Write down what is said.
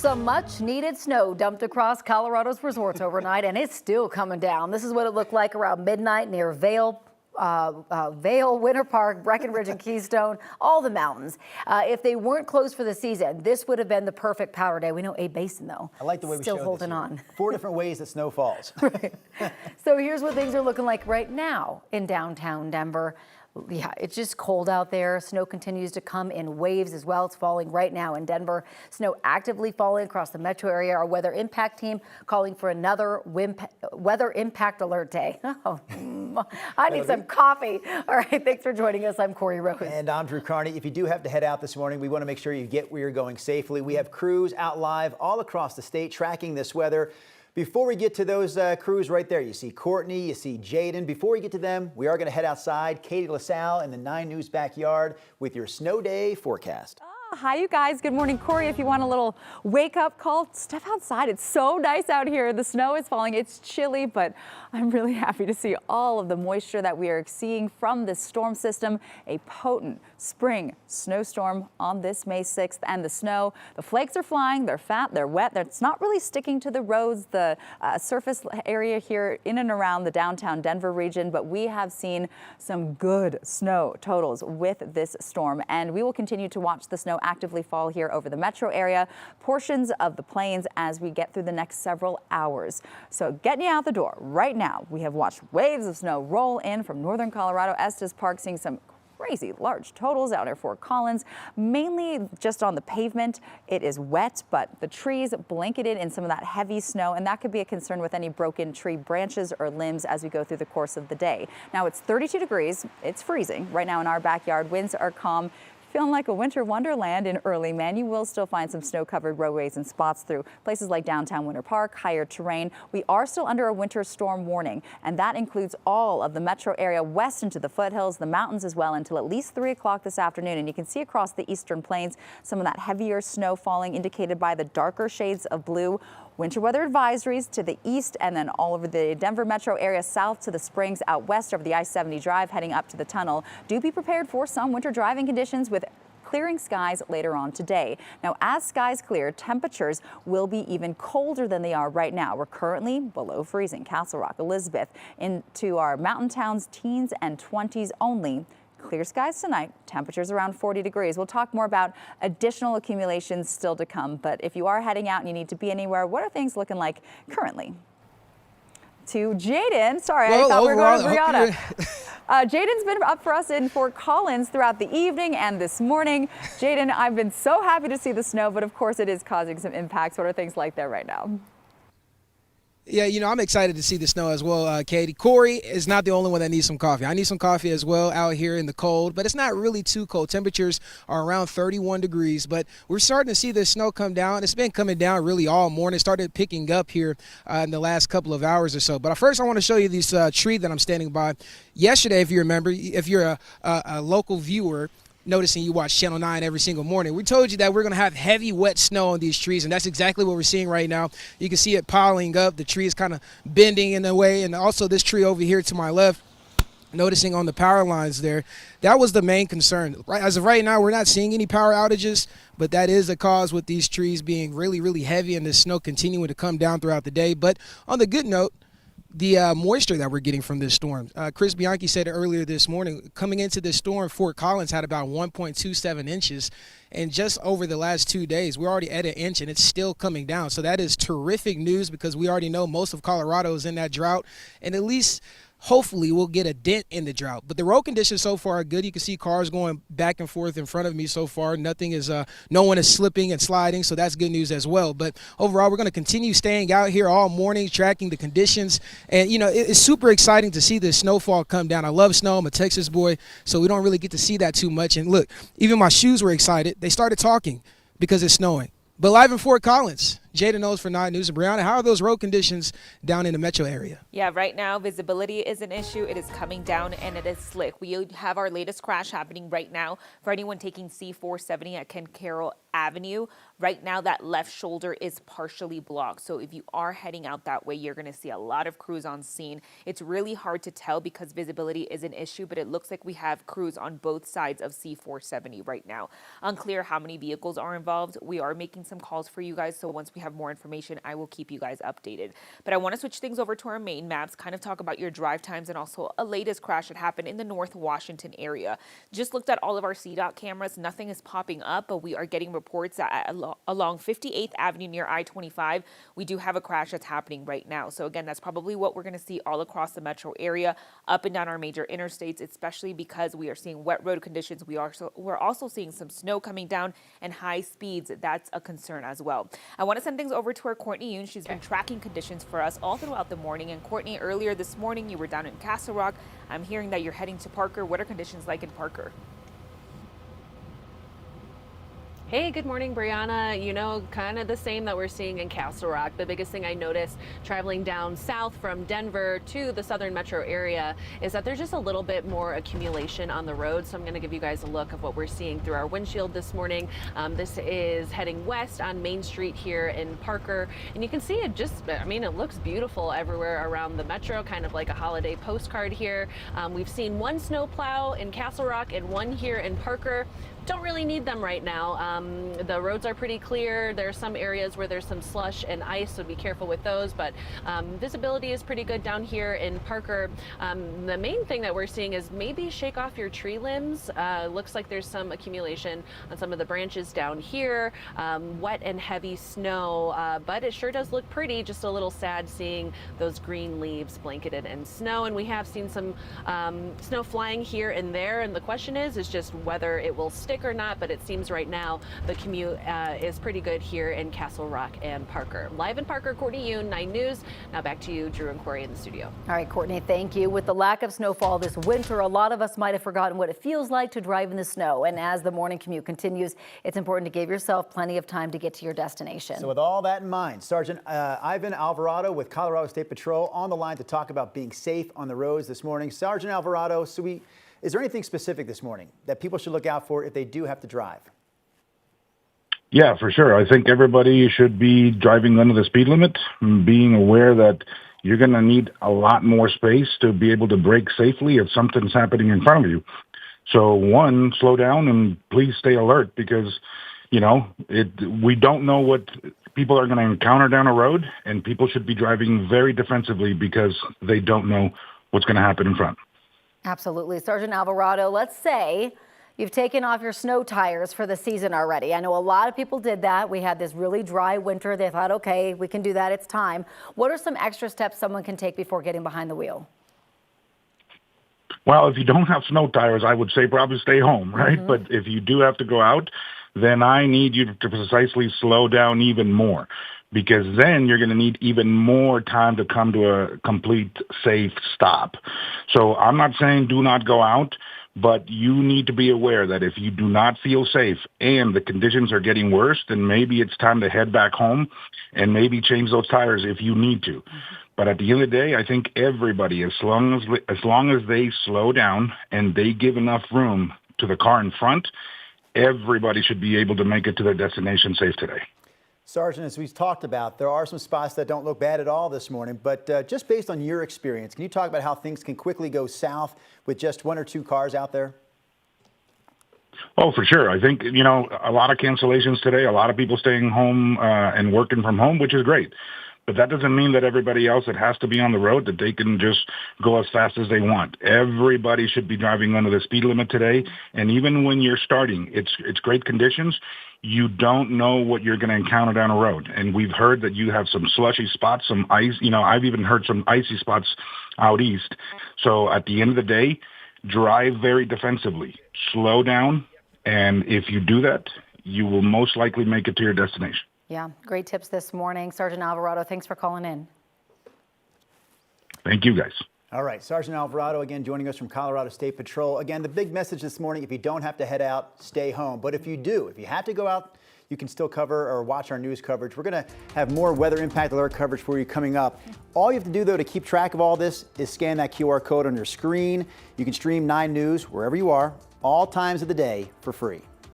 Some much needed snow dumped across Colorado's resorts overnight, and it's still coming down. This is what it looked like around midnight near Vail, Winter Park, Breckenridge, and Keystone, all the mountains. If they weren't closed for the season, this would have been the perfect powder day. We know Abe Basin, though, I like the way we still showed holding this on. 4 different ways that snow falls. Right. So here's what things are looking like right now in downtown Denver. Yeah, it's just cold out there. Snow continues to come in waves as well. It's falling right now in Denver. Snow actively falling across the metro area. Our weather impact team calling for another weather impact alert day. Oh, I need some coffee. All right, thanks for joining us. I'm Corey Rose. And I'm Drew Carney. If you do have to head out this morning, we want to make sure you get where you're going safely. We have crews out live all across the state tracking this weather. Before we get to those crews right there, you see Courtney, you see Jaden. Before we get to them, we are going to head outside. Katie LaSalle in the 9 News backyard with your snow day forecast. Hi, you guys. Good morning, Corey. If you want a little wake-up call, step outside. It's so nice out here. The snow is falling. It's chilly, but I'm really happy to see all of the moisture that we are seeing from this storm system. A potent spring snowstorm on this May 6th. And the snow, the flakes are flying. They're fat. They're wet. It's not really sticking to the roads, the surface area here in and around the downtown Denver region. But we have seen some good snow totals with this storm. And we will continue to watch the snow actively fall here over the metro area, portions of the plains as we get through the next several hours. So getting you out the door right now, we have watched waves of snow roll in from northern Colorado. Estes Park seeing some crazy large totals out at Fort Collins, mainly just on the pavement. It is wet, but the trees blanketed in some of that heavy snow, and that could be a concern with any broken tree branches or limbs as we go through the course of the day. Now it's 32 degrees. It's freezing right now in our backyard. Winds are calm. Feeling like a winter wonderland in early May. You will still find some snow-covered roadways and spots through places like downtown Winter Park, higher terrain. We are still under a winter storm warning, and that includes all of the metro area west into the foothills, the mountains as well, until at least 3 o'clock this afternoon. And you can see across the eastern plains some of that heavier snow falling, indicated by the darker shades of blue. Winter weather advisories to the east and then all over the Denver metro area south to the Springs, out west over the I-70 drive heading up to the tunnel. Do be prepared for some winter driving conditions with clearing skies later on today. Now, as skies clear, temperatures will be even colder than they are right now. We're currently below freezing. Castle Rock, Elizabeth, into our mountain towns, teens and 20s only. Clear skies tonight, temperatures around 40 degrees. We'll talk more about additional accumulations still to come. But if you are heading out and you need to be anywhere, what are things looking like currently? To Jaden. Sorry, I thought we were going to Brianna. Jaden's been up for us in Fort Collins throughout the evening and this morning. Jaden, I've been so happy to see the snow, but of course it is causing some impacts. What are things like there right now? Yeah, you know, I'm excited to see the snow as well, Katie. Corey is not the only one that needs some coffee. I need some coffee as well out here in the cold, but it's not really too cold. Temperatures are around 31 degrees, but we're starting to see the snow come down. It's been coming down really all morning. It started picking up here in the last couple of hours or so. But first, I want to show you this tree that I'm standing by. Yesterday, if you remember, if you're a local viewer, noticing you watch Channel 9 every single morning, we told you that we're going to have heavy wet snow on these trees, and that's exactly what we're seeing right now. You can see it piling up. The tree is kind of bending in a way, and also this tree over here to my left, noticing on the power lines there, that was the main concern. As of right now, we're not seeing any power outages, but that is the cause with these trees being really, really heavy and the snow continuing to come down throughout the day. But on the good note, the moisture that we're getting from this storm. Chris Bianchi said earlier this morning, coming into this storm, Fort Collins had about 1.27 inches. And just over the last 2 days, we're already at 1 inch, and it's still coming down. So that is terrific news because we already know most of Colorado is in that drought. And at least hopefully we'll get a dent in the drought. But the road conditions so far are good. You can see cars going back and forth in front of me so far. No one is slipping and sliding, so that's good news as well. But overall, we're going to continue staying out here all morning, tracking the conditions. And, you know, it's super exciting to see the snowfall come down. I love snow. I'm a Texas boy, so we don't really get to see that too much. And look, even my shoes were excited. They started talking because it's snowing. But live in Fort Collins, Jada knows for 9 News. And Brianna, how are those road conditions down in the metro area? Yeah, right now visibility is an issue. It is coming down and it is slick. We have our latest crash happening right now for anyone taking C470 at Ken Carroll Avenue. Right now, that left shoulder is partially blocked. So if you are heading out that way, you're going to see a lot of crews on scene. It's really hard to tell because visibility is an issue, but it looks like we have crews on both sides of C-470 right now. Unclear how many vehicles are involved. We are making some calls for you guys, so once we have more information, I will keep you guys updated. But I want to switch things over to our main maps, kind of talk about your drive times and also a latest crash that happened in the North Washington area. Just looked at all of our CDOT cameras. Nothing is popping up, but we are getting reports that along 58th Avenue near I-25, we do have a crash that's happening right now. So again, that's probably what we're going to see all across the metro area, up and down our major interstates, especially because we are seeing wet road conditions. We're also seeing some snow coming down and high speeds. That's a concern as well. I want to send things over to our Courtney Yoon. She's been tracking conditions for us all throughout the morning. And Courtney, earlier this morning, you were down in Castle Rock. I'm hearing that you're heading to Parker. What are conditions like in Parker? Hey, good morning, Brianna. You know, kind of the same that we're seeing in Castle Rock. The biggest thing I noticed traveling down south from Denver to the southern metro area is that there's just a little bit more accumulation on the road. So I'm going to give you guys a look of what we're seeing through our windshield this morning. This is heading west on Main Street here in Parker. And you can see it just, I mean, it looks beautiful everywhere around the metro, kind of like a holiday postcard here. We've seen one snowplow in Castle Rock and one here in Parker. Don't really need them right now. The roads are pretty clear. There are some areas where there's some slush and ice, so be careful with those, but visibility is pretty good down here in Parker. The main thing that we're seeing is maybe shake off your tree limbs. Looks like there's some accumulation on some of the branches down here. Wet and heavy snow, but it sure does look pretty. Just a little sad seeing those green leaves blanketed in snow, and we have seen some snow flying here and there, and the question is just whether it will stick or not, but it seems right now the commute is pretty good here in Castle Rock and Parker. Live in Parker, Courtney Yoon, 9 News. Now back to you, Drew and Corey in the studio. All right, Courtney, thank you. With the lack of snowfall this winter, a lot of us might have forgotten what it feels like to drive in the snow. And as the morning commute continues, it's important to give yourself plenty of time to get to your destination. So with all that in mind, Sergeant Ivan Alvarado with Colorado State Patrol on the line to talk about being safe on the roads this morning. Sergeant Alvarado, is there anything specific this morning that people should look out for if they do have to drive? Yeah, for sure. I think everybody should be driving under the speed limit, being aware that you're going to need a lot more space to be able to brake safely if something's happening in front of you. So one, slow down and please stay alert because, you know, we don't know what people are going to encounter down a road, and people should be driving very defensively because they don't know what's going to happen in front. Absolutely. Sergeant Alvarado, let's say you've taken off your snow tires for the season already. I know a lot of people did that. We had this really dry winter. They thought, okay, we can do that. It's time. What are some extra steps someone can take before getting behind the wheel? Well, if you don't have snow tires, I would say probably stay home, right? Mm-hmm. But if you do have to go out, then I need you to precisely slow down even more, because then you're going to need even more time to come to a complete safe stop. So I'm not saying do not go out, but you need to be aware that if you do not feel safe and the conditions are getting worse, then maybe it's time to head back home and maybe change those tires if you need to. Mm-hmm. But at the end of the day, I think everybody, as long as they slow down and they give enough room to the car in front, everybody should be able to make it to their destination safe today. Sergeant, as we've talked about, there are some spots that don't look bad at all this morning, but just based on your experience, can you talk about how things can quickly go south with just one or two cars out there? Oh, for sure. I think, you know, a lot of cancellations today, a lot of people staying home and working from home, which is great. But that doesn't mean that everybody else that has to be on the road, that they can just go as fast as they want. Everybody should be driving under the speed limit today. And even when you're starting, it's great conditions. You don't know what you're going to encounter down the road. And we've heard that you have some slushy spots, some ice. You know, I've even heard some icy spots out east. So at the end of the day, drive very defensively. Slow down. And if you do that, you will most likely make it to your destination. Yeah, great tips this morning. Sergeant Alvarado, thanks for calling in. Thank you, guys. All right, Sergeant Alvarado again joining us from Colorado State Patrol. Again, the big message this morning, if you don't have to head out, stay home. But if you do, if you have to go out, you can still cover or watch our news coverage. We're going to have more weather impact alert coverage for you coming up. All you have to do, though, to keep track of all this is scan that QR code on your screen. You can stream 9 News wherever you are, all times of the day for free.